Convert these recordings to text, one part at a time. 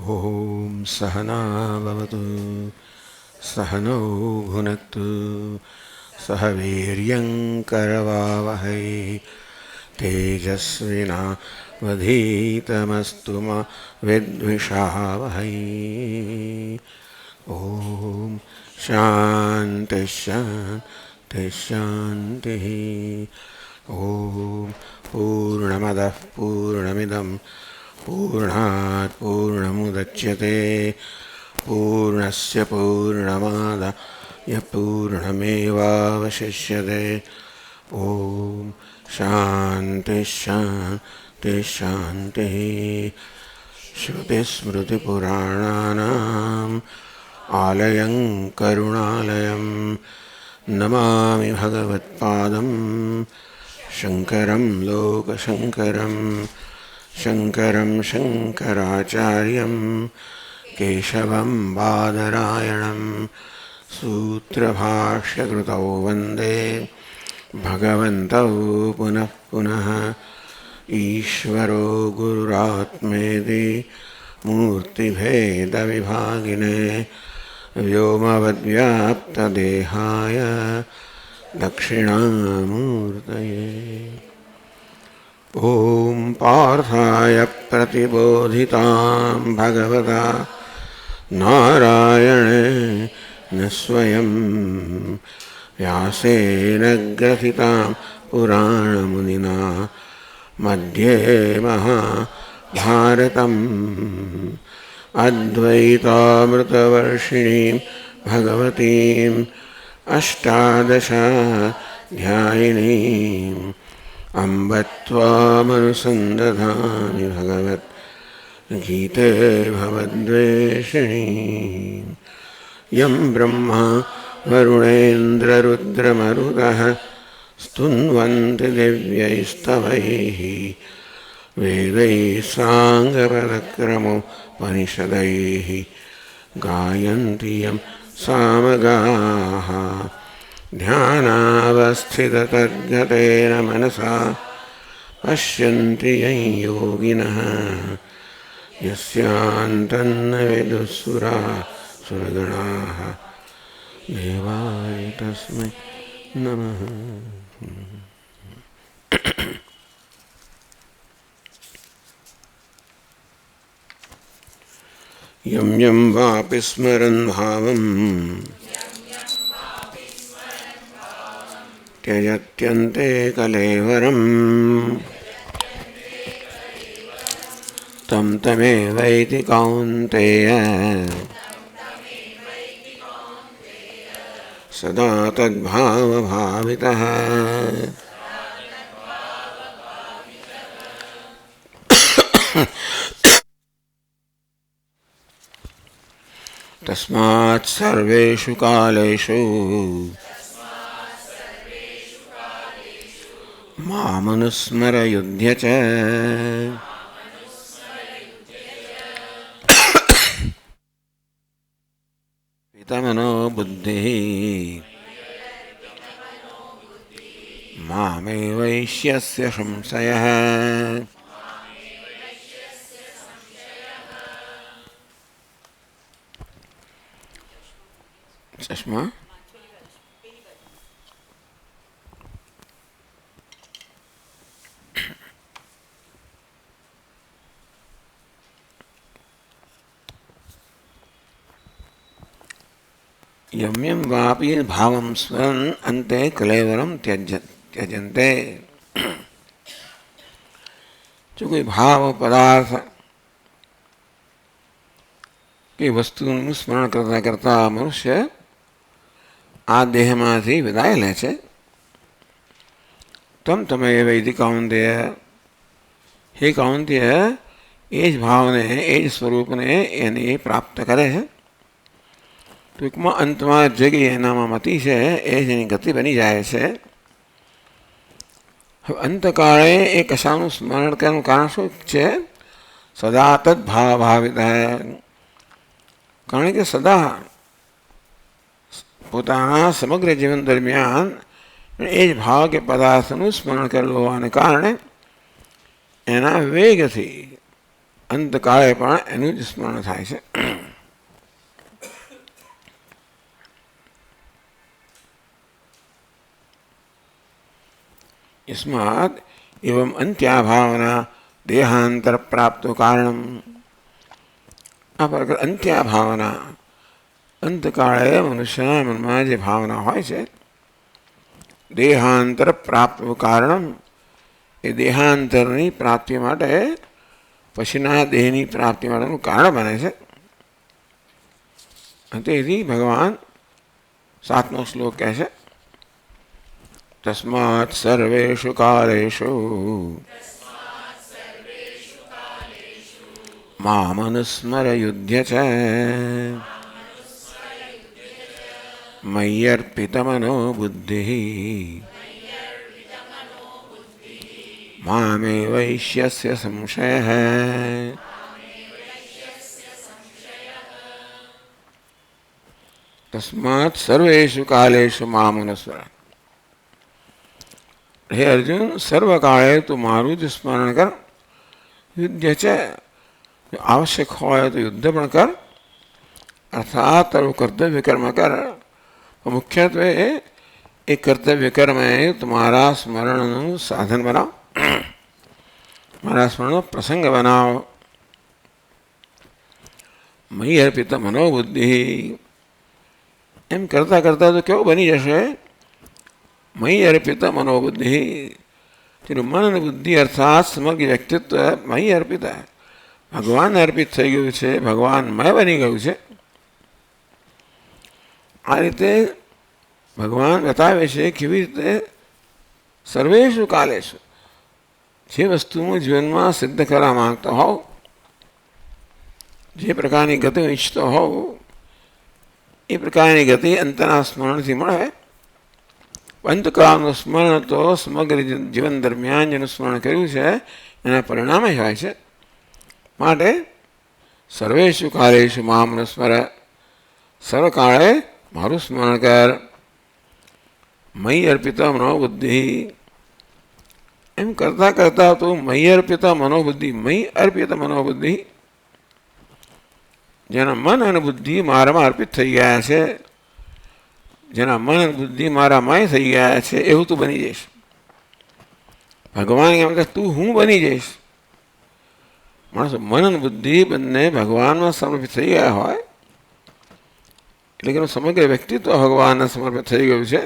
ओम सहना भवतु सहनौ भुनक्तु सह वीर्यं करवावहै तेजस्विनावधीतमस्तु मा विद्विषावहै। ओम शांति शांति शांति। ओम पूर्णमदः पूर्णमिदं पूर्णात् पूर्णमुदच्यते पूर्णस्य पूर्णमादाय पूर्णमेवावशिष्यते। ओम शांति शांति शांति। श्रुतिस्मृतिपुराणानाम् आलयं करुणालयं नमामि भगवत्पादं शङ्करं लोकशङ्करं शङ्करं शङ्कराचार्यं केशवं बादरायणं सूत्रभाष्यकृतौ वन्दे भगवन्तौ पुनः पुनः। ईश्वरो गुरुरात्मेति मूर्तिभेदविभागिने व्योमवद्व्याप्तदेहाय दक्षिणामूर्तये। ॐ पार्थाय प्रतिबोधितां भगवता नारायणेन स्वयं व्यासेन ग्रथितां पुराणमुनिना मध्ये महाभारतम् अद्वैतामृतवर्षिणीं भगवतीम् अष्टादशाध्यायिनीम् अम्ब त्वामनुसन्दधामि भगवद्गीते भवद्वेषिणीम्। यं ब्रह्मा वरुणेन्द्ररुद्रमरुतः स्तुन्वन्ति दिव्यैस्तवैः वेदैः साङ्गपदक्रमोपनिषदैः गायन्ति यं सामगाः। ध्यानावस्थिततद्गतेन मनसा पश्यन्ति यं योगिनः यस्यान्तन्न विदुःसुरासुरगणाः देवाय तस्मै नमः। यं यं वापि स्मरन् भावं त्यजत्यन्ते कलेवरम् तं तमेवैति कौन्तेय सदा तद्भावभावितः। तस्मात् सर्वेषु कालेषु मामनुस्मरयुध्य च। पितमनो बुद्धिः मामेवैष्यस्य संशयः। चश्मा यं यं वापि भावं स्मरन् अन्ते कलेवरं त्यजन्ते। जो कोई भाव पदार्थ की वस्तुનું સ્મરણ કરતા કરતા મનુષ્ય આ દેહમાંથી વિદાય લે છે તમ તમે વૈદિ કૌંતેય હે કૌંતેય એ જ ભાવને એ જ સ્વરૂપને એને પ્રાપ્ત કરે છે। ટૂંકમાં અંતમાં જગી એનામાં મતિ છે એ જ એની ગતિ બની જાય છે। અંતકાળે એ કશાનું સ્મરણ કરવાનું કારણ શું છે? સદા તદ્ભાવભાવિત કારણ કે સદા પોતાના સમગ્ર જીવન દરમિયાન એ જ ભાવ કે પદાર્થનું સ્મરણ કરેલું હોવાને કારણે એના વેગથી અંતકાળે પણ એનું જ સ્મરણ થાય છે. यस्मात् एवं अंत्या भावना देहांतर प्राप्त कारणम. આ પ્રકાર અંત્યા ભાવના, અંતકાળે મનુષ્યના મનમાં જે ભાવના હોય છે, દેહાંતર પ્રાપ્ત કારણમ, એ દેહાંતરની પ્રાપ્તિ માટે, પછીના દેહની પ્રાપ્તિ માટેનું કારણ બને છે. તેથી ભગવાન 7મો શ્લોક કહે છે, તસ્માत् સર્વેષુ કાલેષુ મામનુસ્મર યુધ્ય ચ મય્યર્પિતમનો બુદ્ધિ મામેવૈષ્યસ્ય સંશયઃ. તસ્માत् સર્વેષુ કાલેષુ મામનુસ્મર. હે અર્જુન, સર્વકાળે તું મારું જ સ્મરણ કર. યુદ્ધ છે, આવશ્યક હોય તો યુદ્ધ પણ કર, અર્થાત તારું કર્તવ્ય કર્મ કર. મુખ્યત્વે એ કર્તવ્ય કર્મ એ તમારા સ્મરણનું સાધન બનાવ, મારા સ્મરણનો પ્રસંગ બનાવ. મયી અર્પિત મનોબુદ્ધિ, એમ કરતાં કરતાં તો કેવું બની જશે? મયી અર્પિત મનોબુદ્ધિ, તેનું મન અને બુદ્ધિ અર્થાત સમગ્ર વ્યક્તિત્વ મયી અર્પિત, ભગવાનને અર્પિત થઈ ગયું છે, ભગવાનમય બની ગયું છે. આ રીતે ભગવાન બતાવે છે કેવી રીતે સર્વેષુ કાલેષુ, જે વસ્તુનું જીવનમાં સિદ્ધ કરવા માંગતો હોવ, જે પ્રકારની ગતિ ઈચ્છતો હોવ, એ પ્રકારની ગતિ અંતના સ્મરણથી મળે. અંતકાળનું સ્મરણ તો સમગ્ર જીવન દરમિયાન જેનું સ્મરણ કર્યું છે એના પરિણામે જ હોય છે. માટે સર્વેષુ કાલેષુ મામ સ્મર, સર્વકાળે મારું સ્મરણ કર. મયી અર્પિત મનોબુદ્ધિ, એમ કરતાં કરતાં તો મયી અર્પિત મનોબુદ્ધિ, મયી અર્પિત મનોબુદ્ધિ, જેના મન અને બુદ્ધિ મારામાં અર્પિત થઈ ગયા છે, જેના મન અને બુદ્ધિ મારામાં થઈ ગયા છે, એવું તું બની જઈશ. ભગવાન એમ કે તું હું બની જઈશ. માણસ મન અને બુદ્ધિ બંને ભગવાનમાં સમર્પિત થઈ ગયા હોય એટલે કે સમગ્ર વ્યક્તિત્વ ભગવાનને સમર્પિત થઈ ગયું છે,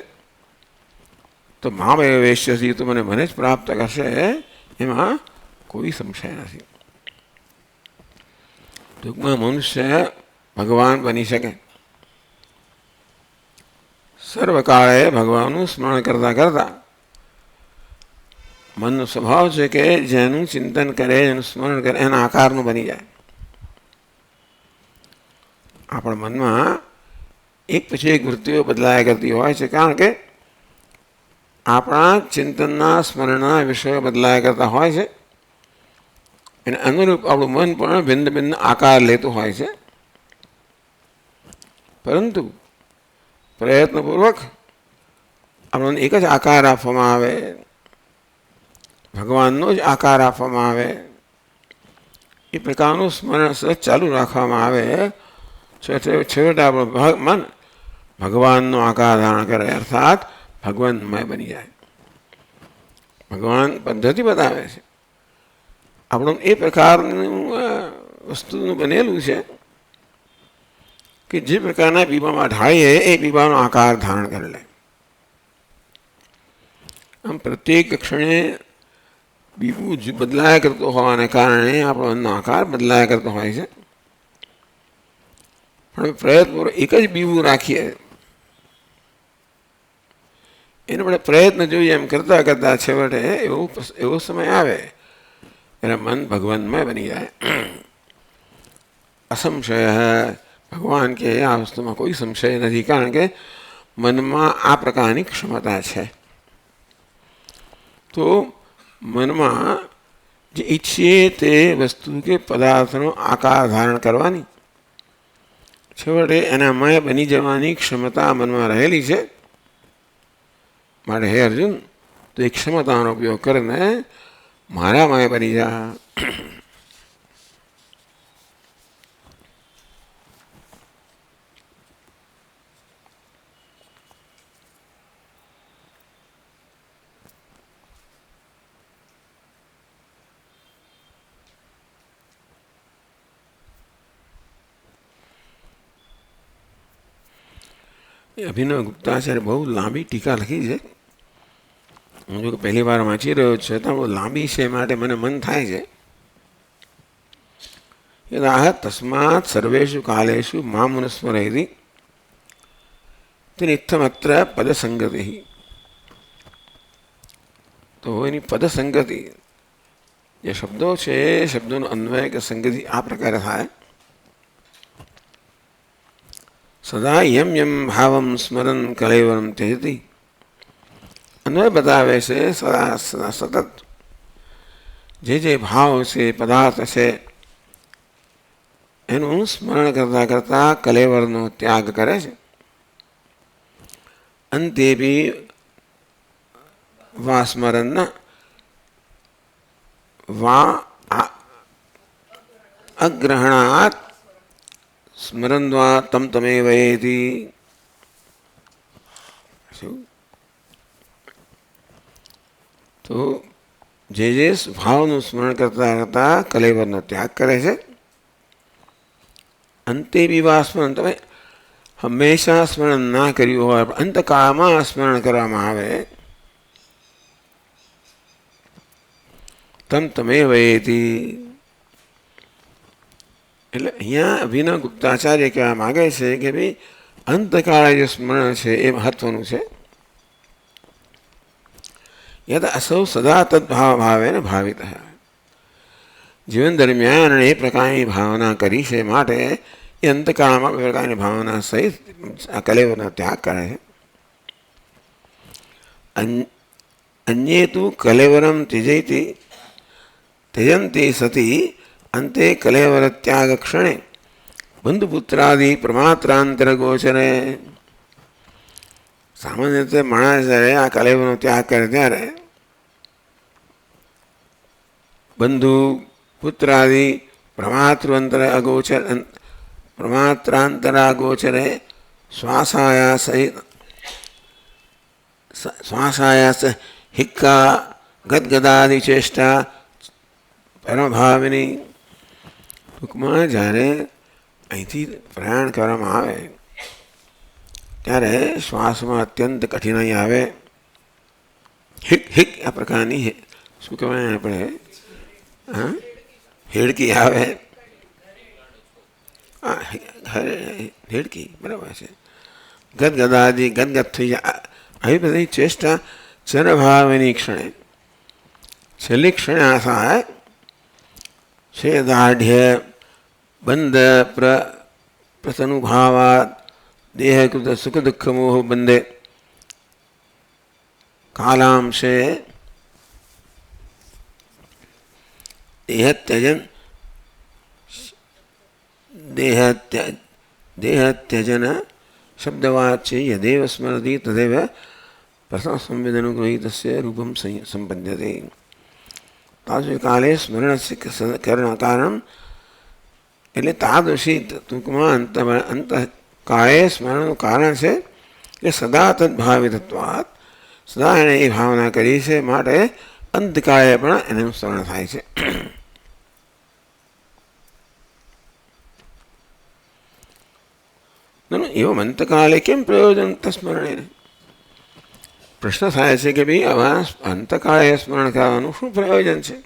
તો મામ એ વૈશ્યસી, તો મને જ પ્રાપ્ત કરશે, એમાં કોઈ સંશય નથી. ટૂંકમાં મનુષ્ય ભગવાન બની શકે. સર્વકાળે ભગવાનનું સ્મરણ કરતાં કરતાં મનનો સ્વભાવ છે કે જેનું ચિંતન કરે, જેનું સ્મરણ કરે, એના આકારનું બની જાય. આપણા મનમાં એક પછી એક વૃત્તિઓ બદલાયા કરતી હોય છે, કારણ કે આપણા ચિંતનના સ્મરણના વિષયો બદલાયા કરતા હોય છે. એને અનુરૂપ આપણું મન પણ ભિન્ન ભિન્ન આકાર લેતું હોય છે. પરંતુ પ્રયત્નપૂર્વક આપણને એક જ આકાર આપવામાં આવે, ભગવાનનો જ આકાર આપવામાં આવે, એ પ્રકારનું સ્મરણ સતત ચાલુ રાખવામાં આવે, છેવટે આપણું મન ભગવાનનો આકાર ધારણ કરે, અર્થાત ભગવાનમય બની જાય. ભગવાન પદ્ધતિ બતાવે છે, આપણું એ પ્રકારનું વસ્તુનું બનેલું છે કે જે પ્રકારના પીપામાં ઢાળીએ એ પીપાનો આકાર ધારણ કરી લે. આમ પ્રત્યેક ક્ષણે પીપું બદલાયા કરતો હોવાને કારણે આપણો અન્નનો આકાર બદલાયા કરતો હોય છે. પણ પ્રયત્નપૂર્વક એક જ બીવું રાખીએ, એને આપણે પ્રયત્ન જોઈએ એમ કરતાં કરતાં છેવટે એવો સમય આવે એટલે મન ભગવાનમય બની જાય. અસંશય, ભગવાન કે આ વસ્તુમાં કોઈ સંશય નથી, કારણ કે મનમાં આ પ્રકારની ક્ષમતા છે. તો મનમાં જે ઈચ્છીએ તે વસ્તુ કે પદાર્થનો આકાર ધારણ કરવાની, છેવટે એના મય બની જવાની ક્ષમતા મનમાં રહેલી છે. માટે હે અર્જુન, તો એ ક્ષમતાનો ઉપયોગ કરીને મારા મય બની જા. અભિનવ ગુપ્તાચાર્ય બહુ લાંબી ટીકા લખી છે. હું જો પહેલી વાર વાંચી રહ્યો છું છતાં બહુ લાંબી છે, માટે મને મન થાય છે. યદાહ તસ્માત સર્વેષુ કાલેષુ મામનુસ્મરેતિ તેનિત્થમત્ર પદસંગતિ. તો એની પદસંગતિ, જે શબ્દો છે એ શબ્દોનો અન્વય કે સંગતિ આ પ્રકારે થાય. સદા યમ યમ ભાવમ સ્મરન કલેવરમ ત્યજતી. અન્વય બતાવે છે સદા સદા સતત જે ભાવ છે, પદાર્થ છે, એનું સ્મરણ કરતા કરતા કલેવરનો ત્યાગ કરે છે. અંતે બી વા સ્મરણ વા અગ્રહણાત સ્મરન્વા તમ તમેવેતિ. તો જે ભાવનું સ્મરણ કરતા કરતા કલેવરનો ત્યાગ કરે છે. અંતે વિવાહ સ્મરણ, તમે હંમેશા સ્મરણ ના કર્યું હોય પણ અંતકાળમાં સ્મરણ કરવામાં આવે તમ તમેવેતિ. એટલે અહીંયા અભિનવ ગુપ્તાચાર્ય કહેવા માગે છે કે ભાઈ અંતકાળે જે સ્મરણ છે એ મહત્વનું છે. યદ અસૌ સદા તદ્ભાવ ભાવે ને ભાવિત. જીવન દરમિયાન એ પ્રકારની ભાવના કરી છે, માટે એ અંતકાળમાં એ પ્રકારની ભાવના સહિત આ કલેવરનો ત્યાગ કરે છે. અન્યે તુ કલેવરમ ત્યજંતી સતી અંતે કલેવર ત્યાગ ક્ષણે બંધુપુત્રાદિ પ્રમાત્રાંતર ગોચરે. સામાન્ય રીતે માણસ જ્યારે આ કલેવરનો ત્યાગ કરે ત્યારે બંધુ પુત્રાદિ પ્રમાત્રાંતરા ગોચરે શ્વાસાયાસ હિક્કા ગદગદાદિ ચેષ્ટા પરમભાવિની. ટૂંકમાં જ્યારે અહીંથી પ્રયાણ કરવામાં આવે ત્યારે શ્વાસમાં અત્યંત કઠિનાઈ આવે. હિક હિક આ પ્રકારની શું કહેવાય આપણે હેડકી આવે. હેડકી બરાબર છે. ગદગદાદિ ગદગદ થઈ જાય, આવી બધી ચેષ્ટા ચરભાવની ક્ષણે, છેલ્લી ક્ષણે આ થાય છે. દાઢ્ય બંધ પ્રતનુભાવાત દેહકૃત સુખ દુઃખ મોહ બંધે કાલાંશે દેહત્યજન શબ્દવાચ્ય યદેવ સ્મરતિ તદેવ પ્રથમ સંવેદનુગ્રહિતસ્ય રૂપમ સંપદ્યતે. તાદૃશ કાલે સ્મરણસ્ય કારણ, એટલે તાદૃશી ટૂંકમાં અંતકાળે સ્મરણનું કારણ છે કે સદા તદ્ભાવિતત્વાત, સદા એણે એ ભાવના કરી છે, માટે અંતકાળે પણ એનું સ્મરણ થાય છે. એવમ અંતકાળે કેમ પ્રયોજન સ્મરણે? પ્રશ્ન થાય છે કે ભાઈ આવા અંતકાળે સ્મરણ કરવાનું શું પ્રયોજન છે?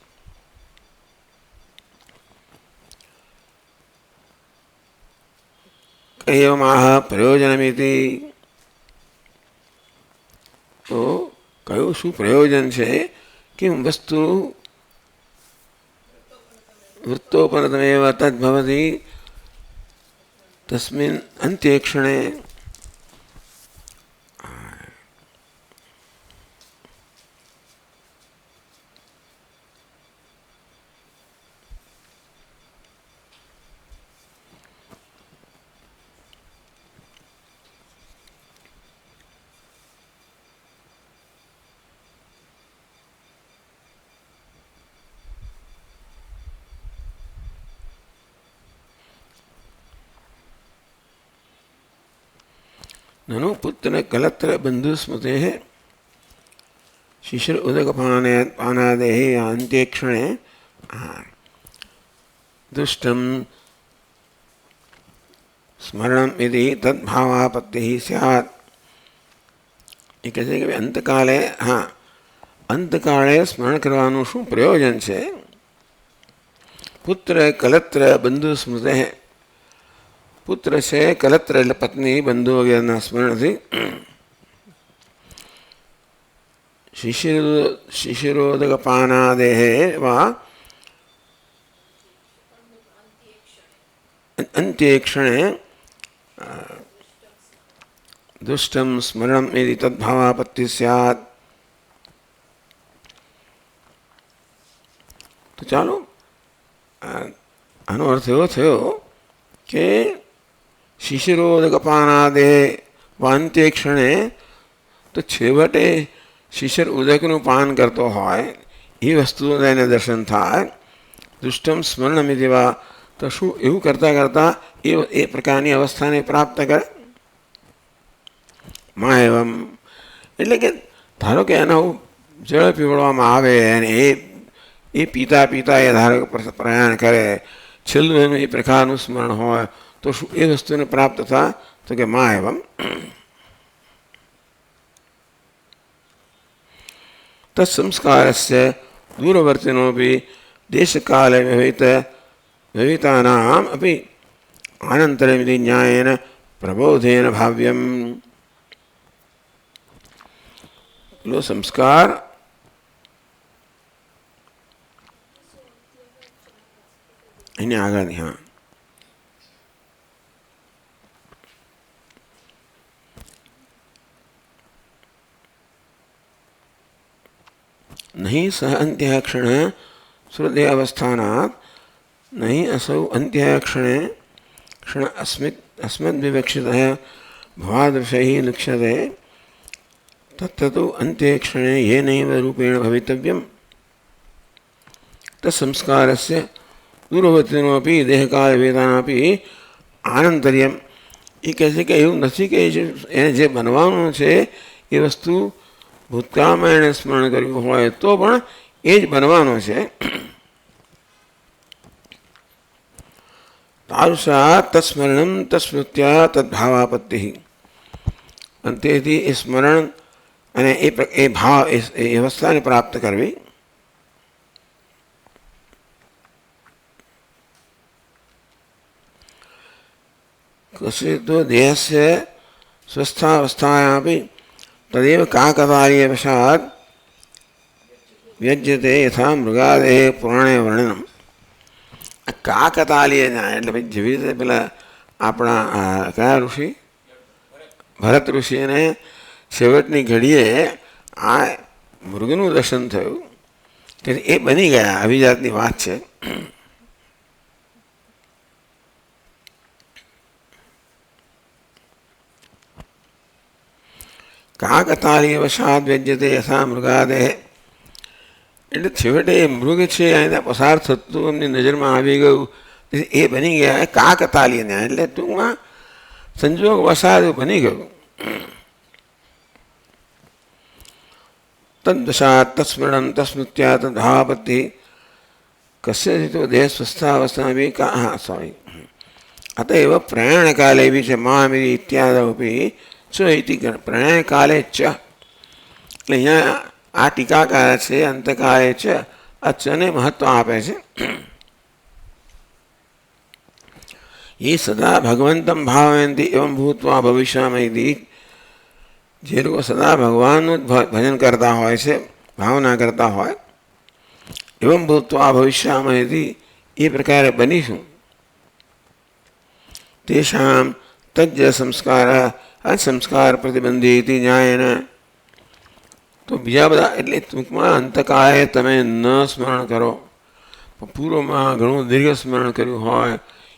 એવમાહ પ્રયોજનમિતિ. તો કયું શું પ્રયોજન છે? કિમ વસ્તુ વૃત્તોપરતમેવ તદ્ભવતિ તસ્મિન અંત્યે ક્ષણે. ननु पुत्र कलत्र बंधु स्मृते शिशिर उदक पानादे अंत्यक्षणे दुष्टम स्मरणम यदि तद्भावापत्ति स्यात् કહે છે કે અંતકાળે અંતકાળે સ્મરણ કરવાનું શું પ્રયોજન છે? પુત્ર કલત્ર બંધુ સ્મૃતે, પુત્ર છે કલત્ર એટલે પત્ની બંધુ વગેરેના સ્મરણથી શિશિરોદક પાનાદેહે વા અંત્યે ક્ષણે દુષ્ટમ સ્મરણમ યદિ તદ્ભાવાપત્તિ સ્યાત. તો ચાલો આનો અર્થ એવો થયો કે શિશિરોદક પાનાદેહે વા અંત્યે ક્ષણે, તો છેવટે શિશિર ઉદકનું પાન કરતો હોય એ વસ્તુઓને એને દર્શન થાય. દુષ્ટમ સ્મરણમિતિ વા, તો શું એવું કરતાં કરતાં એ પ્રકારની અવસ્થાને પ્રાપ્ત કરે. માં એવમ એટલે કે ધારો કે એના જળ પીવડવામાં આવે અને એ પીતા પીતા એ ધારો કે પ્રયાણ કરે, છેલ્લું એનું એ પ્રકારનું સ્મરણ હોય, તો શું એ વસ્તુને પ્રાપ્ત થાય? તો કે માં એવમ તત્સંસ્કારસ્ય દૂરવર્તિનોપી દેશકાલે વ્યવહિતાનામ અપી આનંતરમિતિ ન્યાયેન પ્રબોધેન ભાવ્યમ. પેલો સંસ્કાર એની આગળની નહીં સહ અંત્યક્ષણ શ્રુતે અવસ્થાનાત નહીં અસૌ અંત્યક્ષણે ક્ષણ અસ્મદ્વિવક્ષિત ભવાદૃશૈ લક્ષ્યતે તત્તુ અંત્યક્ષણે યેનૈવ રૂપેણ ભવિતવ્યમ. તત્સંસ્કારસ્ય દૂરવર્તિનોપી દેહકાળ વેદાનાપી આનંતર્યમ. એ કહે છે કે એવું નથી કે એને જે બનવાનું છે એ વસ્તુ ભૂતકાળમાં એણે સ્મરણ કર્યું હોય તો પણ એ જ બનવાનો છે. તારુષા તત્સ્મરણમ તત્સ્મૃત્યા તદ્ભાવાપત્તિ. અને તેથી એ સ્મરણ અને એ ભાવ એ અવસ્થાને પ્રાપ્ત કરવી. કશ્ચિત દેહસ્ય સ્વસ્થાવસ્થાયાપી તદેવ કાકતાલીયવશાત વ્યજ્યતે યથા મૃગાદેહે પુરાણે વર્ણનમ. કાકતાલીય ન્યાય એટલે ભાઈ જેવી રીતે પેલા આપણા કયા ઋષિ ભરત ઋષિને છેવટની ઘડીએ આ મૃગનું દર્શન થયું, તેથી એ બની ગયા. આવી જાતની વાત છે. કાકતાલીયવશાત વ્યજ્યતે યથા મૃગાદેહ એટલે છેવટે એ મૃગ છે એને પસાર થતું એમની નજરમાં આવી ગયું, એ બની ગયા. કાકતાલીય ન્યાય એટલે ટૂંકમાં સંજોગ વસાત બની ગયું. તદ્વશાત તત્સ્મરણ તત્સ્મૃત્યા તદ્ભાવાપત્તિ કસ્યચિતો દેહ સ્વસ્થાવસ્થા બી સોરી અતએવ પ્રયાણકાલે બી છે મહામિરી ઇત્યાદપી ચ ઇતિ પ્રણયકાલે ચ. એટલે અહીંયા આ ટીકાકાર છે અંતકાળે ચ, આ ચને મહત્વ આપે છે. એ સદા ભગવંતમ ભાવયંતી એવમ ભૂતવા ભવિષ્યમયથી, જે લોકો સદા ભગવાનનું જ ભજન કરતા હોય છે, ભાવના કરતા હોય, એવમ ભૂતવા ભવિષ્યમયથી એ પ્રકારે બનીશું. તેષામ તજ્જ સંસ્કાર અસંસ્કાર પ્રતિબંધી ન્યાયને. તો બીજા બધા એટલે ટૂંકમાં અંતકાળે તમે ન સ્મરણ કરો, પૂર્વમાં ઘણું દીર્ઘ સ્મરણ કર્યું હોય,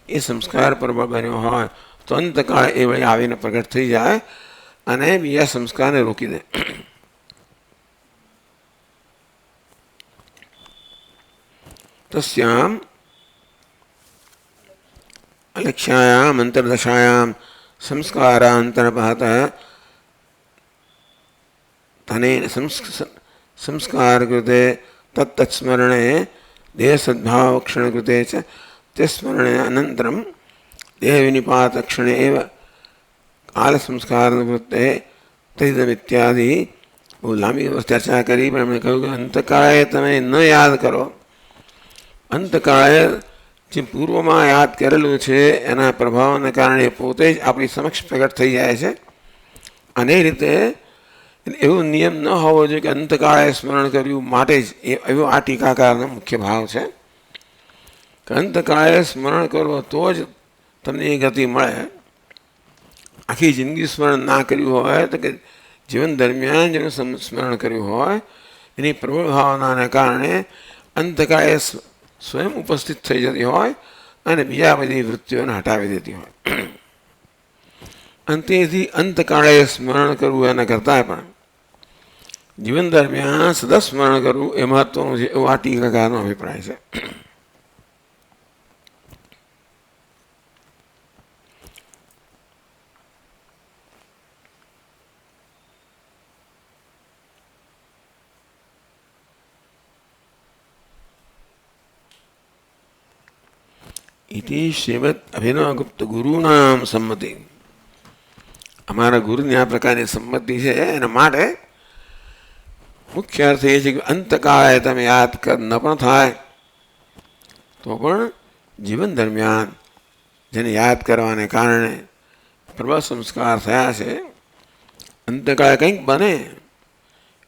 એ સંસ્કાર પર્વ બન્યો હોય, તો અંતકાળે એ વળી આવીને પ્રગટ થઈ જાય અને બીજા સંસ્કારને રોકી દે. તસ્યામ અલક્ષ્યાયામ અંતર્દશાયામ સંસ્કારાંતરપહત તનેન સંસ્કાર કૃતે તત્તત્સ્મરણે દેહસદ્ભાવક્ષણ કૃતે ચ તે સ્મરણે અનંતરમ દેહ વિનિપાત ક્ષણે એવ કાલસંસ્કાર નિવૃત્તે તદિદમ ઇત્યાદિ બહુ લાંબી ચર્ચા કરી, પણ એમણે કહ્યું કે અંતકાળે તમે ન યાદ કરો. અંતકાળે જે પૂર્વમાં યાદ કરેલું છે એના પ્રભાવને કારણે પોતે જ આપણી સમક્ષ પ્રગટ થઈ જાય છે. અને એ રીતે એવો નિયમ ન હોવો જોઈએ કે અંતકાળે સ્મરણ કર્યું માટે જ, એવો આ ટીકાકારનો મુખ્ય ભાવ છે કે અંતકાળે સ્મરણ કરો તો જ તમને એ ગતિ મળે. આખી જિંદગી સ્મરણ ના કર્યું હોય તો કે જીવન દરમિયાન જેનું સ્મરણ કર્યું હોય એની પ્રબળ ભાવનાને કારણે અંતકાળે સ્વયં ઉપસ્થિત થઈ જતી હોય અને બીજા બધી વૃત્તિઓને હટાવી દેતી હોય. અંતેથી અંતકાળે સ્મરણ કરવું એના કરતાં પણ જીવન દરમિયાન સદા સ્મરણ કરવું એ મહત્વનું છે, એવો આ ટીકાકારનો અભિપ્રાય છે. ઇતિ શ્રીમદ અભિનવગુપ્ત ગુરુનામ સંમતિ. અમારા ગુરુની આ પ્રકારની સંમતિ છે. એના માટે મુખ્ય અર્થ એ છે કે અંતકાળે તમે યાદ ન પણ થાય તો પણ જીવન દરમિયાન જેને યાદ કરવાને કારણે પ્રબળ સંસ્કાર થયા છે, અંતકાળે કંઈક બને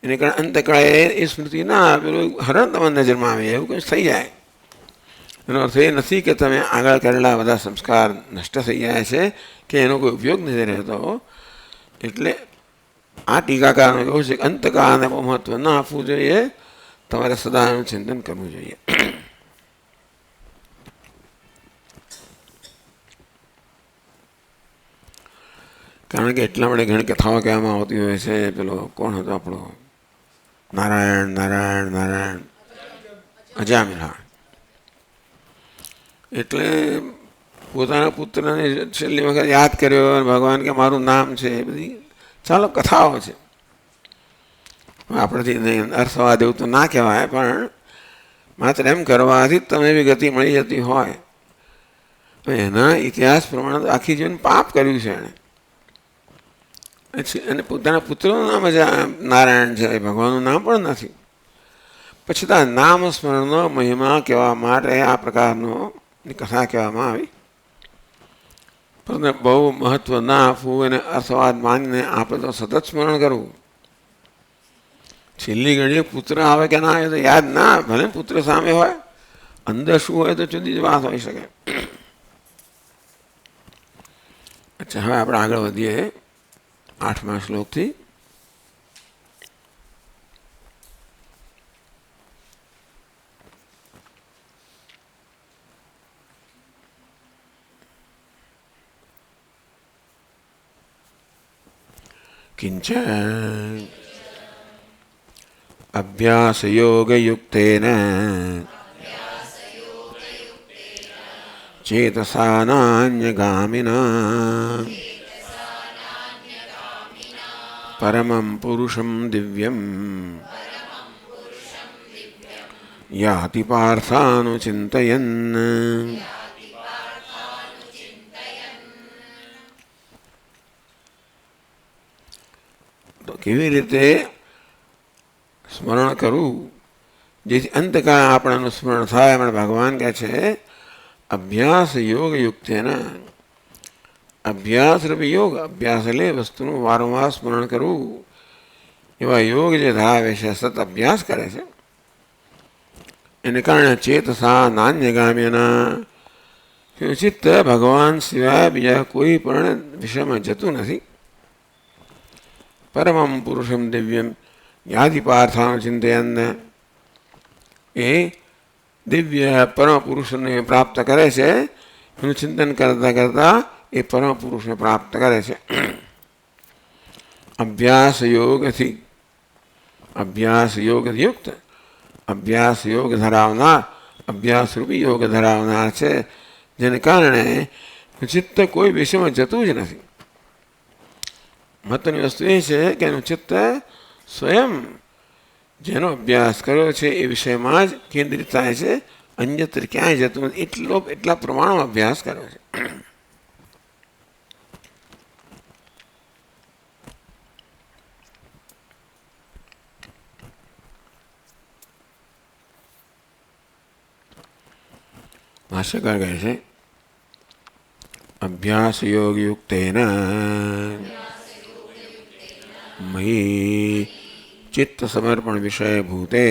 એને કારણે અંતકાળે એ સ્મૃતિ ના પેલું હરણ તમારી નજરમાં આવે એવું કંઈ થઈ જાય. એનો અર્થ એ નથી કે તમે આગળ કરેલા બધા સંસ્કાર નષ્ટ થઈ જાય છે કે એનો કોઈ ઉપયોગ નથી રહેતો. એટલે આ ટીકાકારનું એવું છે કે અંતકાળને બહુ મહત્વ ન આપવું જોઈએ, તમારે સદા એનું ચિંતન કરવું જોઈએ. કારણ કે એટલા માટે ઘણી કથાઓ કહેવામાં આવતી હોય છે. પેલો કોણ હતો આપણો નારાયણ નારાયણ નારાયણ અજામિલ. હા, એટલે પોતાના પુત્રને છેલ્લી વખત યાદ કર્યો, ભગવાન કે મારું નામ છે, એ બધી ચાલો કથાઓ છે. આપણેથી નહીં અર્થવાદ એવું તો ના કહેવાય, પણ માત્ર એમ કરવાથી જ તમે એવી ગતિ મળી જતી હોય. એના ઇતિહાસ પ્રમાણે આખી જીવન પાપ કર્યું છે એણે, અને પોતાના પુત્રનું નામ જ નારાયણ છે, ભગવાનનું નામ પણ નથી. પછી તો નામ સ્મરણનો મહિમા કહેવા માટે આ પ્રકારનો કથા કહેવામાં આવી. પણ બહુ મહત્વ ના આપવું, એને અર્થવાદ માનીને આપણે તો સતત સ્મરણ કરવું. છેલ્લી ઘડીએ પુત્ર આવે કે ના આવે તો યાદ ના, ભલે પુત્ર સામે હોય, અંદર શું હોય તો જુદી જ વાત હોઈ શકે. અચ્છા, હવે આપણે આગળ વધીએ 8મા શ્લોકથી. કિંચ અભ્યાસયોગયુક્તેન ચેતસા નાન્યગામિના પરમં પુરુષં દિવ્યં યાતિ પાર્થાનુચિંતયન. તો કેવી રીતે સ્મરણ કરવું જેથી અંતકાળ આપણાનું સ્મરણ થાય? એમાં ભગવાન કહે છે અભ્યાસ યોગ યુક્તેના. અભ્યાસ રૂપી યોગ, અભ્યાસ એટલે વસ્તુનું વારંવાર સ્મરણ કરવું. એવા યોગ જે ધરાવે છે, સતત અભ્યાસ કરે છે, એને કારણે ચેતસા નાન્યગામ્યના, ચિત્ત ભગવાન સિવાય બીજા કોઈ પણ વિષયમાં જતું નથી. પરમં પુરુષમ દિવ્યમ યાતિ પાર્થાન ચિંતયન, એ દિવ્ય પરમ પુરુષને પ્રાપ્ત કરે છે. એનું ચિંતન કરતા કરતા એ પરમ પુરુષને પ્રાપ્ત કરે છે. અભ્યાસ યોગથી, અભ્યાસ યોગયુક્ત, અભ્યાસ યોગ ધરાવનાર, અભ્યાસ રૂપી યોગ ધરાવનાર છે, જેને કારણે ચિત્ત કોઈ વિષયમાં જતું જ નથી. મહત્વની વસ્તુ એ છે કે એનું ચિત્ત સ્વયં જેનો અભ્યાસ કર્યો છે એ વિષયમાં જ કેન્દ્રિત થાય છે, અન્યત્ર ક્યાંય જતું નથી. એટલા પ્રમાણમાં અભ્યાસ કર્યો છે. ભાષ્યકાર કહે છે અભ્યાસ યોગ યુક્તેન મયી ચિત્ત સમર્પણ વિષય ભૂતે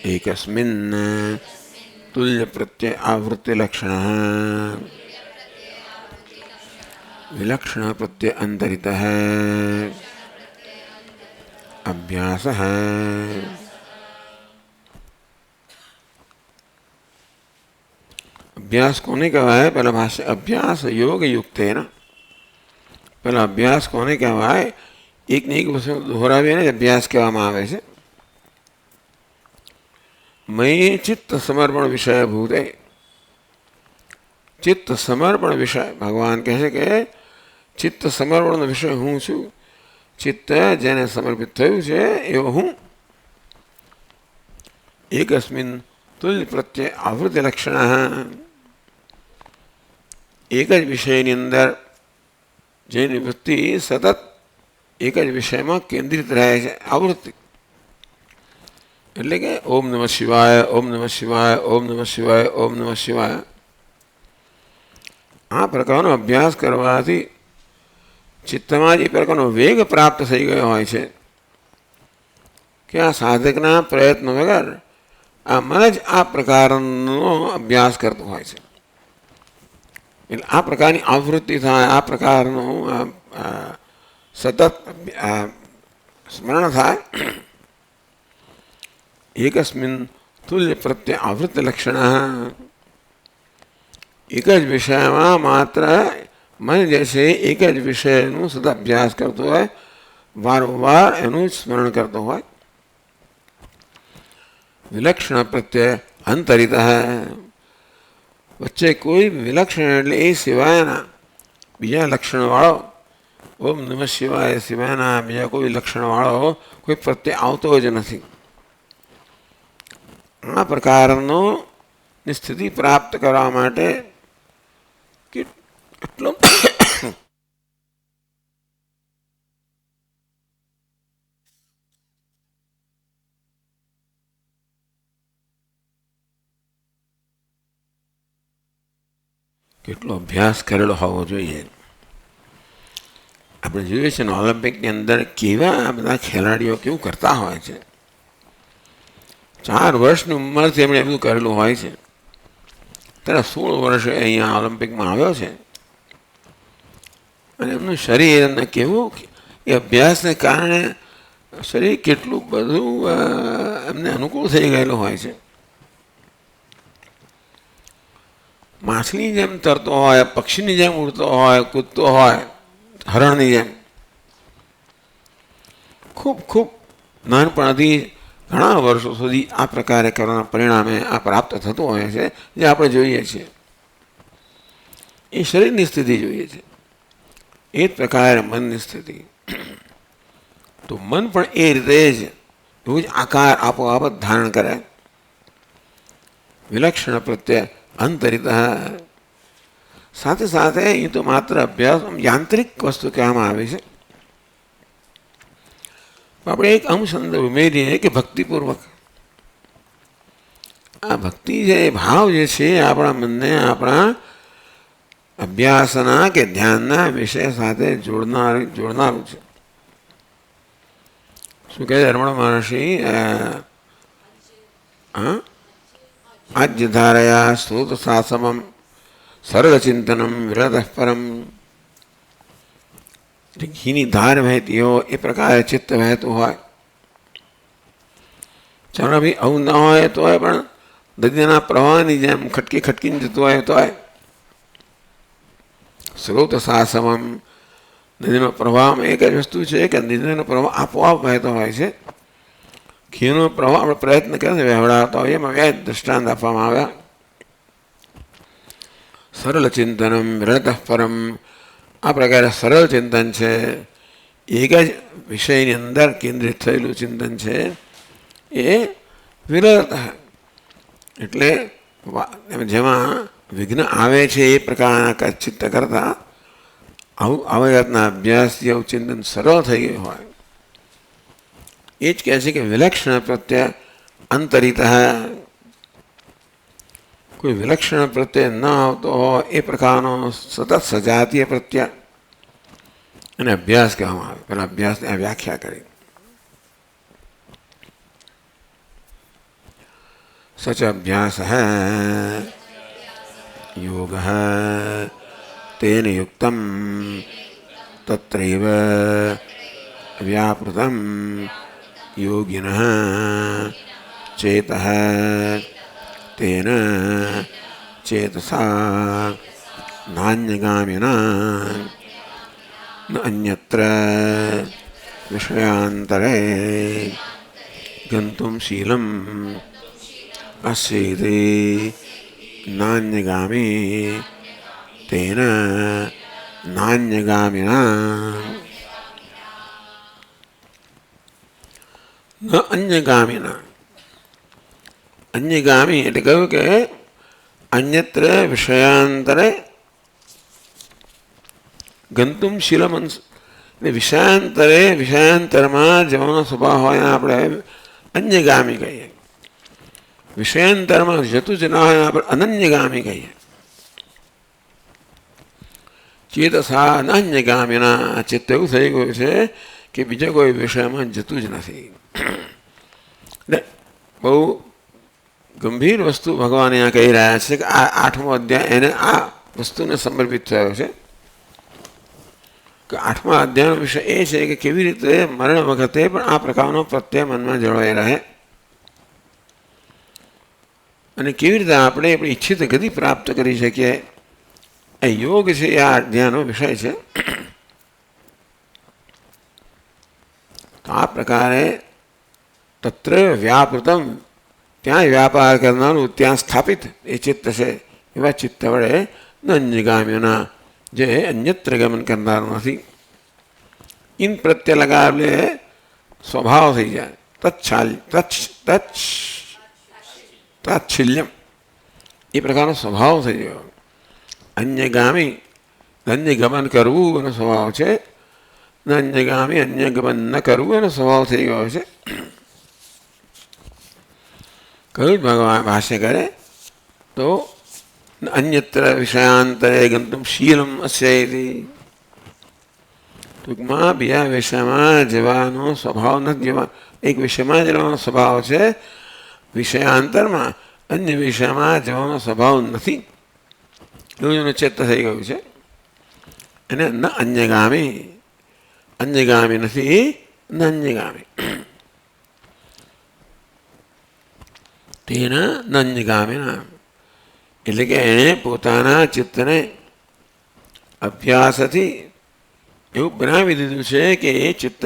એકસ્મિન તુલ્ય પ્રત્યય આવૃત્તિ લક્ષણ વિલક્ષણ પ્રત્યય અંતરિત અભ્યાસ અભ્યાસ કોને કહેવાય? પહેલા ભાષ્ય અભ્યાસ યોગ યુક્તેન. પહેલા અભ્યાસ કોને કહેવાય? એકને એક વસ્તુ દોહરાવીને અભ્યાસ કહેવામાં આવે છે. મયી ચિત્ત સમર્પણ વિષય ભૂતે. ચિત્ત સમર્પણ વિષય ભગવાન કહે છે કે ચિત્ત સમર્પણનો વિષય હું છું. ચિત્ત જેને સમર્પિત થયું છે એવો હું. એકસ્મિન તુલ્ય પ્રત્યય આવૃત્તિ લક્ષણ. એક જ વિષયની અંદર જેની વૃત્તિ સતત એક જ વિષયમાં કેન્દ્રિત રહે છે. આવૃત્તિ એટલે કે ઓમ નમઃ શિવાય, ઓમ નમઃ શિવાય, ઓમ નમઃ શિવાય, ઓમ નમઃ શિવાય. આ પ્રકારનો અભ્યાસ કરવાથી ચિત્તમાં એ પ્રકારનો વેગ પ્રાપ્ત થઈ ગયો હોય છે કે આ સાધકના પ્રયત્ન વગર આ મન જ આ પ્રકારનો અભ્યાસ કરતો હોય છે. એટલે આ પ્રકારની આવૃત્તિ થાય, આ પ્રકારનું સતત સ્મરણ થાય. એકસ્મિન તુલ્ય પ્રત્યય આવૃત્તિ લક્ષણ. એક જ વિષયમાં માત્ર મન જે છે એક જ વિષયનું સતત અભ્યાસ કરતો હોય, વારંવાર એનું સ્મરણ કરતો હોય. વિલક્ષણ પ્રત્યય અંતરિત. વચ્ચે કોઈ વિલક્ષણ એટલે એ સિવાયના બીજા લક્ષણવાળો, ઓમ નમઃ શિવાય સિવાયના બીજા કોઈ લક્ષણવાળો કોઈ પ્રત્યય આવતો જ નથી. આ પ્રકારનો સ્થિતિ પ્રાપ્ત કરવા માટે કેટલો અભ્યાસ કરેલો હોવો જોઈએ. આપણે જોઈએ છીએ ને ઓલિમ્પિકની અંદર કેવા બધા ખેલાડીઓ કેવું કરતા હોય છે. 4 વર્ષની ઉંમરથી એમણે બધું કરેલું હોય છે. ત્યારે 16 વર્ષે અહીંયા ઓલિમ્પિકમાં આવ્યો છે અને એમનું શરીર એમને કેવું એ અભ્યાસને કારણે શરીર કેટલું બધું એમને અનુકૂળ થઈ ગયેલું હોય છે. માછલી જેમ તરતો હોય, પક્ષીની જેમ ઉડતો હોય, કૂદતો હોય, હરણની જેમ. ખૂબ ખૂબ નાનપણથી ઘણા વર્ષો સુધી આ પ્રકારે કરવાના પરિણામે આ પ્રાપ્ત થતું હોય છે જે આપણે જોઈએ છીએ. એ શરીરની સ્થિતિ જોઈએ છે. એ જ પ્રકારે મનની સ્થિતિ. તો મન પણ એ રીતે જ એવું જ આકાર આપોઆપ ધારણ કરે. વિલક્ષણ પ્રત્યય અંતરિત. સાથે સાથે એ તો માત્ર અભ્યાસ યાંત્રિક વસ્તુ કહેવામાં આવે છે. આપણે એક અંશંદર ઉમેરીએ કે ભક્તિપૂર્વક આ ભક્તિ છે, ભાવ જે છે આપણા મનને આપણા અભ્યાસના કે ધ્યાનના વિષય સાથે જોડનારું છે. શું કહે રમણ મહર્ષિ? આજ્ય ધારયા સ્ત્રોત શાસમમ સરળ ચિંતનમ વિરતઃ પરમ. ઘીની ધાર વહેતી હોય એ પ્રકારે ચિત્ત વહેતું હોય. ચાલો ભાઈ આવું ન હોય તો પણ નદીના પ્રવાહની જેમ ખટકી ખટકીને જતું હોય તો સ્રોત શાસમમ. નદીનો પ્રવાહમાં એક જ વસ્તુ છે કે નદીનો પ્રવાહ આપોઆપ વહેતો હોય છે. ઘીનો પ્રવાહ આપણે પ્રયત્ન કરે વહેવડાવતા હોય એમાં વ્યાજ દૃષ્ટાંત આપવામાં આવ્યા. સરળ ચિંતનમ વિરતઃ પરમ. આ પ્રકારે સરળ ચિંતન છે, એક જ વિષયની અંદર કેન્દ્રિત થયેલું ચિંતન છે એ વિરત. એટલે જેમાં વિઘ્ન આવે છે એ પ્રકારના ચિત્ત કરતા આવા જાતના અભ્યાસથી આવું ચિંતન સરળ થઈ ગયું હોય. એ જ કહે છે કે વિલક્ષણ પ્રત્યય અંતરિત. કોઈ વિલક્ષણ પ્રત્યય ન આવતો હોય એ પ્રકારનો સતત સજાતીય પ્રત્યય અને અભ્યાસ કહેવામાં આવે. પેલા અભ્યાસની આ વ્યાખ્યા કરી. સચ અભ્યાસ યોગ તેન યુક્તમ તત્રૈવ વ્યાપૃતમ યોગિનઃ ચેતઃ તેન ચેતસા નાન્યગામિના ન અન્યત્ર વિષયાંતરે ગંતુમ શીલમ અસ્યૈતિ નાન્યગામી તેન નાન્યગામિના ન અન્યગામિના. અન્યગામી એટલે કહ્યું કે અન્યત્ર વિષયાંતરે ગંતુમ શીલમ. એટલે વિષયાંતરમાં જવાનો સ્વભાવ હોય આપણે અન્યગામી કહીએ. વિષયાંતરમાં જતું જ ના હોય આપણે અનન્યગામી કહીએ. ચેતસા અનન્યગામીના. ચિત્ત એવું થઈ ગયું છે કે બીજા કોઈ વિષયમાં જતું જ નથી. એટલે બહુ ગંભીર વસ્તુ ભગવાન અહીંયા કહી રહ્યા છે કે આ 8મો અધ્યાય એને આ વસ્તુને સમર્પિત થયો છે. કે 8મા અધ્યાયનો વિષય એ છે કે કેવી રીતે મરણ વખતે પણ આ પ્રકારનો પ્રત્યય મનમાં જળવાઈ રહે અને કેવી રીતે આપણે આપણી ઈચ્છિત ગતિ પ્રાપ્ત કરી શકીએ. એ યોગ છે એ આ અધ્યાયનો વિષય છે. તો આ પ્રકારે તત્ર વ્યાપૃતમ, ત્યાં વ્યાપાર કરનારું, ત્યાં સ્થાપિત એ ચિત્ત છે એવા ચિત્ત વડે અન્યગામીઓના, જે અન્યત્ર ગમન કરનારું નથી. ઇન પ્રત્યે લગાવે સ્વભાવ થઈ જાય. તાચ્છિલ્યમ એ પ્રકારનો સ્વભાવ થઈ ગયો. અન્યગામી અન્ય ગમન કરવું એનો સ્વભાવ છે. અન્યગામી અન્ય ગમન ન કરવું એનો સ્વભાવ થઈ ગયો છે. કહ્યું ભગવાન ભાષ્ય કરે તો અન્યત્ર વિષયાંતરે ગંતુમ શીલમ અસ્યૈતિ. ટૂંકમાં બીજા વિષયમાં જવાનો સ્વભાવ નથી. એક વિષયમાં જવાનો સ્વભાવ છે, વિષયાંતરમાં અન્ય વિષયમાં જવાનો સ્વભાવ નથી. એવું ચિત્ત થઈ ગયું છે. એને ન અન્યગામી, અન્યગામી નથી, ન અન્યગામી. તેના નન્યગામીના એટલે કે એણે પોતાના ચિત્તને અભ્યાસથી એવું બનાવી દીધું છે કે એ ચિત્ત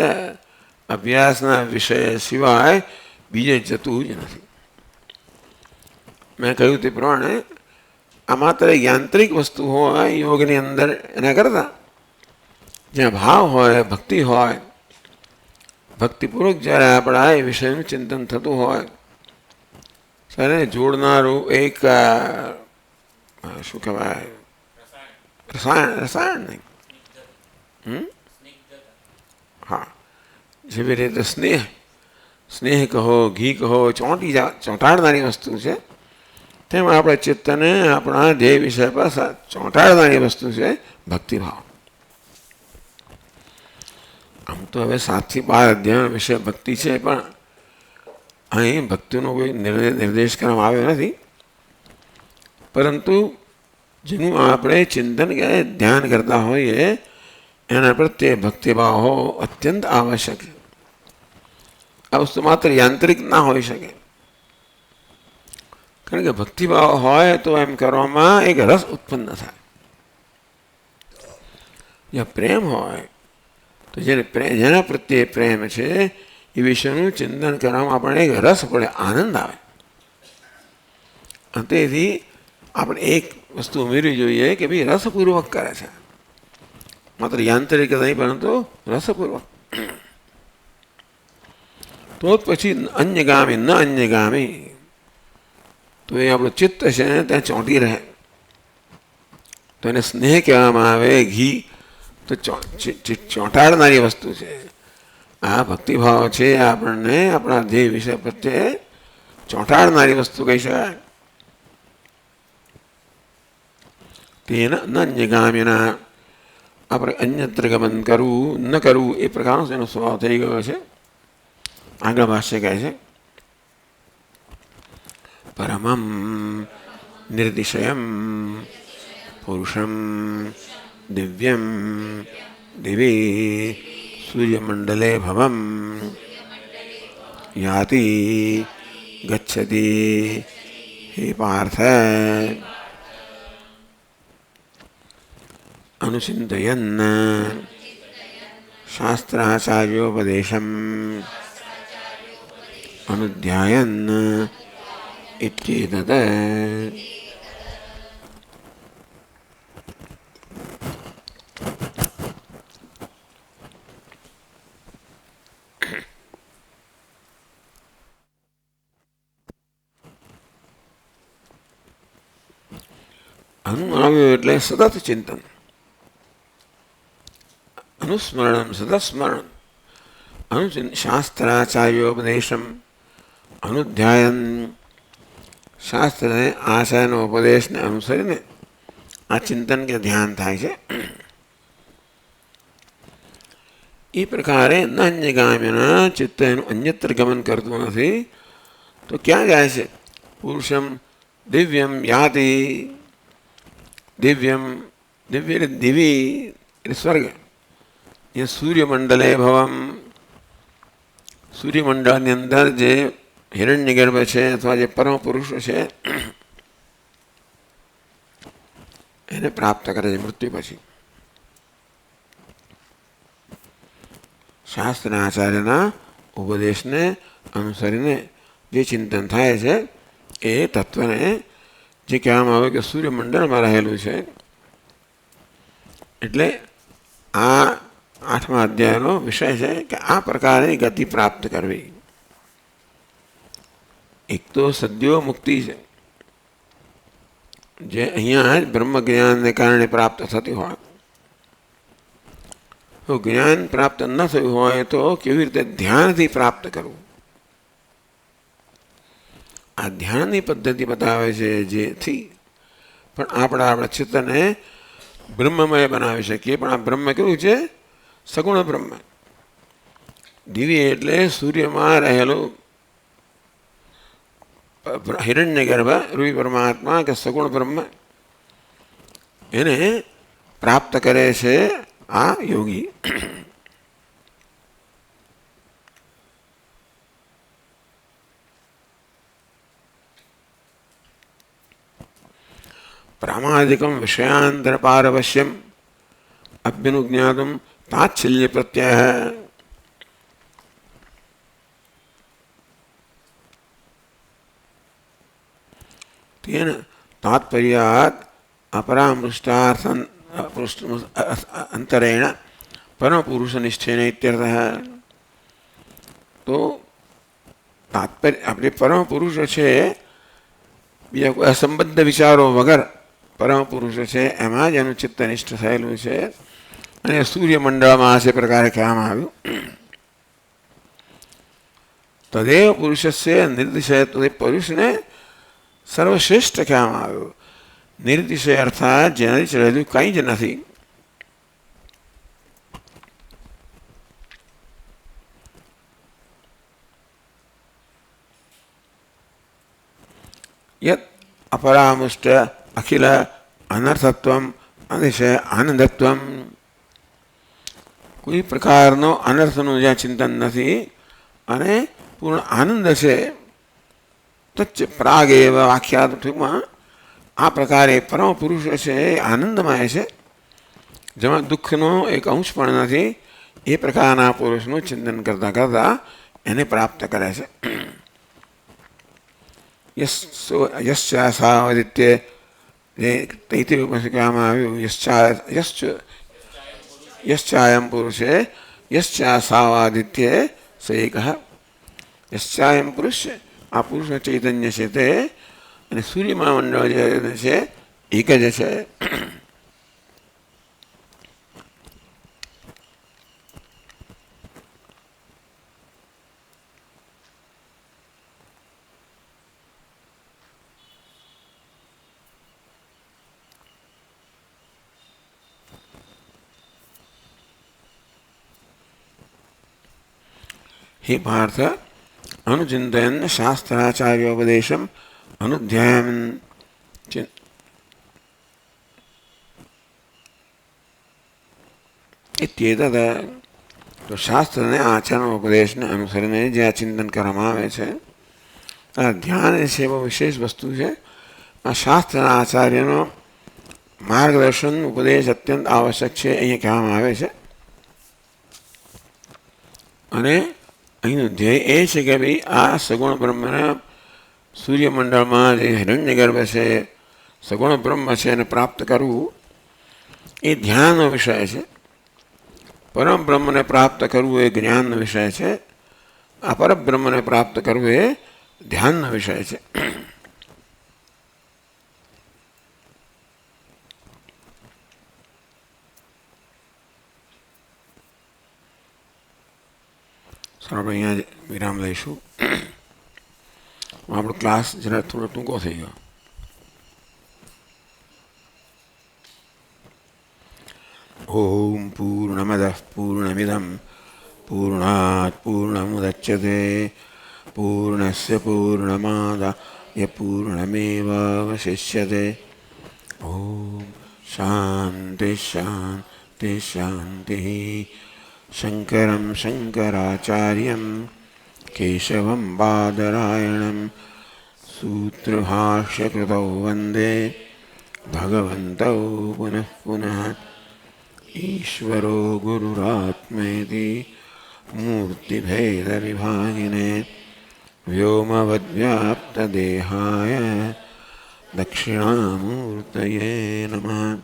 અભ્યાસના વિષય સિવાય બીજે જતું જ નથી. મેં કહ્યું તે પ્રમાણે આ માત્ર યાંત્રિક વસ્તુ હોય યોગની અંદર, એના કરતાં જ્યાં ભાવ હોય, ભક્તિ હોય, ભક્તિપૂર્વક જ્યારે આપણા એ વિષયનું ચિંતન થતું હોય ત્યારે જોડનારું એક શું કહેવાય, રસાયણ નહીં, હા, જેવી રીતે સ્નેહ કહો, ઘી કહો, ચોંટાડનારી વસ્તુ છે, તેમ આપણે ચિત્તને આપણા ધ્યેય વિષય પર ચોંટાડનારી વસ્તુ છે ભક્તિભાવ. આમ તો હવે 7 થી 12 અધ્યાયનો વિષય ભક્તિ છે, પણ અહીં ભક્તિનો કોઈ નિર્દેશ કરવામાં આવ્યો નથી. પરંતુ જેનું આપણે ચિંતન કે ધ્યાન કરતા હોઈએ એના પ્રત્યે ભક્તિભાવ હોવો અત્યંત આવશ્યક છે. આ વસ્તુ માત્ર યાંત્રિક ના હોઈ શકે. કારણ કે ભક્તિભાવ હોય તો એમ કરવામાં એક રસ ઉત્પન્ન થાય. જ્યાં પ્રેમ હોય તો જેના પ્રત્યે પ્રેમ છે એ વિષયનું ચિંતન કરવામાં આપણને એક રસ પડે, આનંદ આવે. તેથી આપણે એક વસ્તુ ઉમેરવી જોઈએ કે ભાઈ રસપૂર્વક કરે છે, માત્ર યાંત્રિક નહીં પરંતુ રસપૂર્વક. તો પછી અન્યગામી ન અન્યગામી, તો એ આપણું ચિત્ત છે ને ત્યાં ચોંટી રહે. તો એને સ્નેહ કહેવામાં આવે. ઘી તો ચોંટાડનારી વસ્તુ છે. આ ભક્તિભાવ છે આપણને આપણા ધ્યેય વિષય પ્રત્યે ચોંટાડનારી વસ્તુ કહી શકાય. તેન નન્યગામિના આપણે અન્યત્ર ગમન કરવું ન કરવું એ પ્રકારનો તેનો સ્વભાવ થઈ ગયો છે. આગળ ભાષ્ય કહે છે પરમં નિર્દિશયમ પુરુષમ દિવ્યમ દિવી સૂર્યમંડલે ભવમ યાતિ ગચ્છતિ હે પાર્થ अनुचिन्तयन् शास्त्राचार्योपदेशम् अनुध्यायन् इत्येतत् આવ્યું એટલે સતત ચિંતન, अनुस्मरणम सदस्मरण, शास्त्राचार्योपदेशम अनुध्यायन, शास्त्र ने आचार्य उपदेश ने अनुसरीने आ चिंतन के ध्यान थाय छे. ई प्रकारे न अन्यगामिना चित्त अन्यत्र गमन करतुं नथी तो क्या जाय छे? पुरुषम दिव्यम याति. दिव्यम दिव्य दिवी स्वर्ग. ये सूर्यमंडले भवम, सूर्यमंडल अंदर जे हिरण्यगर्भ है अथवा जे परम पुरुष है એને પ્રાપ્ત કરે છે મૃત્યુ પછી. શાસ્ત્રના આચાર્યના ઉપદેશને અનુસરીને જે ચિંતન થાય છે એ તત્વને જે કહેવામાં આવે કે સૂર્યમંડળમાં રહેલું છે. એટલે આ 8મા અધ્યાયનો વિષય છે કે આ પ્રકારની ગતિ પ્રાપ્ત કરવી. એક તો સદ્યો મુક્તિ છે જે અહીંયા જ બ્રહ્મ જ્ઞાનને કારણે પ્રાપ્ત થતી હોય. તો જ્ઞાન પ્રાપ્ત ન થયું હોય તો કેવી રીતે ધ્યાનથી પ્રાપ્ત કરવું, આ ધ્યાનની પદ્ધતિ બતાવે છે જેથી પણ આપણા ચિત્તને બ્રહ્મમય બનાવી શકીએ. પણ આ બ્રહ્મ કેવું છે? સગુણ બ્રહ્મ. દિવ્ય એટલે સૂર્યમાં રહેલું હિરણ્યગર્ભ રૂપી પરમાત્મા કે સગુણ બ્રહ્મ, એને પ્રાપ્ત કરે છે આ યોગી. प्रामादिकं विषयांतर पारवश्यम अभ्युज्ञातुं ताच्छल्य प्रत्यय. तेन तात्पर्यात् अपरामृष्टार्थ अंतरेण परम पुरुष निश्चयन इत्यर्थः. तो तात्पर्य अपने परम पुरुष है बीजा कोई असंबद्ध विचारों वगर परम पुरुष है एमां ज एनुं चित्त निष्ठ थयेलुं छे. અને સૂર્યમંડળમાં આ પ્રકારે કહેવામાં આવ્યું તદેવ પુરુષસ્ય નિર્દિશય. તો એ પુરુષને સર્વશ્રેષ્ઠ કહેવામાં આવ્યું. નિર્દિશય અર્થાત જેનાથી ચડેલું કંઈ જ નથી. યત અપરામુષ્ટ અખિલ અનર્થત્વમ અતિશય આનંદત્વમ. કોઈ પ્રકારનો અનર્થનું જ્યાં ચિંતન નથી અને પૂર્ણ આનંદ છે. તચ્ચ પ્રાગ એવ આખ્યાત. ટૂંકમાં આ પ્રકારે પરમ પુરુષ છે એ આનંદમય છે, જેમાં દુઃખનો એક અંશ પણ નથી. એ પ્રકારના પુરુષનું ચિંતન કરતાં કરતાં એને પ્રાપ્ત કરે છે. યશ્ચાસાવદિત્ય જે તૈત્રીય ઉપનિષદ કહેવામાં આવ્યું, યશ્ચાયમ પુરુષે યશ્ચાસાવાદિત્ય સ એકઃ. યશ્ચાયમ પુરુષ, આ પુરુષનું ચૈતન્ય છે તે, અને સૂર્યમાં મંડળ જે છે એક જ છે. हे पार्थ अनुचिन्तयन् शास्त्राचार्योपदेशम् अनुध्यायन् इत्येतद् તો શાસ્ત્રને આચરણ ઉપદેશને અનુસરીને જે આ ચિંતન કરવામાં આવે છે આ ધ્યાન એ છે બહુ વિશેષ વસ્તુ છે. આ શાસ્ત્રના આચાર્યનો માર્ગદર્શન ઉપદેશ અત્યંત આવશ્યક છે અહીંયા કહેવામાં આવે છે. અને અહીંનું ધ્યેય એ છે કે ભાઈ આ સગુણ બ્રહ્મના સૂર્યમંડળમાં જે હિરણ્યગર્ભ છે સગુણ બ્રહ્મ છે એને પ્રાપ્ત કરવું એ ધ્યાનનો વિષય છે. પરમ બ્રહ્મને પ્રાપ્ત કરવું એ જ્ઞાનનો વિષય છે. આ પરબ્રહ્મને પ્રાપ્ત કરવું એ ધ્યાનનો વિષય છે. આપણે અહીંયા વિરામ લઈશું. આપણો ક્લાસ જરા થોડો ટૂંકો થઈ ગયો. ઓમ પૂર્ણમદઃ પૂર્ણમિદં પૂર્ણાત પૂર્ણમુદચ્યતે પૂર્ણસ્ય પૂર્ણમાદાય પૂર્ણમેવાવશિષ્યતે. ઓમ શાંતિ શાંતિ શાંતિ. શંકરં શંકરાચાર્યં કેશવં બાદરાયણં સૂત્રભાષ્યકૃતૌ વંદે ભગવन्तौ પુનઃ પુનઃ. ईश्वरो गुरुरात्मेति मूर्तिभेदविभागिने व्योमवद्व्याप्तदेहाय दक्षिणामूर्तये नमः.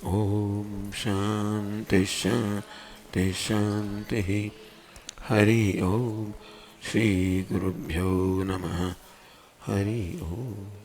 ॐ शान्ति शान्ति शान्तिः. हरि ओम. श्रीगुरुभ्यो नमः. हरि ओम.